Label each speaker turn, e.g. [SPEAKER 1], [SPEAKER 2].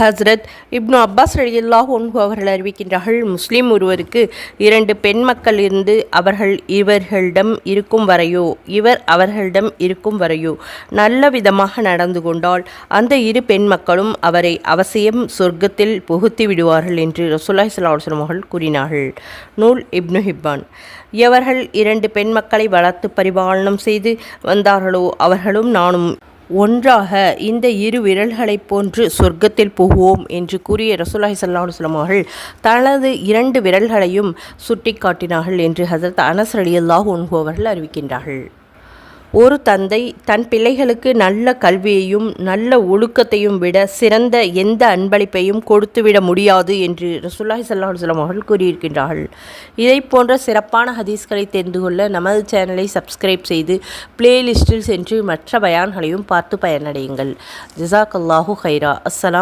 [SPEAKER 1] ஹஸ்ரத் இப்னு Abbas ரலியல்லாஹு அன்ஹு அவர்கள் அறிவிக்கின்றார்கள், முஸ்லிம் ஒருவருக்கு 2 பெண் மக்கள் இருந்து இவர் அவர்களிடம் இருக்கும் வரையோ நல்ல விதமாக நடந்து கொண்டால் அந்த 2 பெண் மக்களும் அவரை அவசியம் சொர்க்கத்தில் புகுத்தி விடுவார்கள் என்று ரசூலுல்லாஹி ஸல்லல்லாஹு அலைஹி வஸல்லம் அவர்கள் கூறினார்கள். நூல் இப்னு ஹிப்பான். எவர்கள் 2 பெண் மக்களை வளர்த்து பரிபாலனம் செய்து வந்தார்களோ அவர்களும் நானும் ஒன்றாக இந்த 2 விரல்களைப் போன்று சொர்க்கத்தில் புகுவோம் என்று கூறிய ரசூலுல்லாஹி ஸல்லல்லாஹு அலைஹி வஸல்லம் அவர்கள் தனது 2 விரல்களையும் சுட்டிக்காட்டினார்கள் என்று ஹஸரத் அனஸ் ரலியல்லாஹு அன்ஹு அவர்கள் அறிவிக்கின்றார்கள். ஒரு தந்தை தன் பிள்ளைகளுக்கு நல்ல கல்வியையும் நல்ல ஒழுக்கத்தையும் விட சிறந்த எந்த அன்பளிப்பையும் கொடுத்துவிட முடியாது என்று ரசூலுல்லாஹி ஸல்லல்லாஹு அலைஹி வஸல்லம் அவர்கள் கூறியிருக்கின்றார்கள். இதை போன்ற சிறப்பான ஹதீஸ்களை தெரிந்து கொள்ள நமது சேனலை சப்ஸ்கிரைப் செய்து பிளேலிஸ்டில் சென்று மற்ற பயான்களையும் பார்த்து பயனடையுங்கள். ஜஸாக்கல்லாஹு ஹைரா. அஸ்ஸலாம்.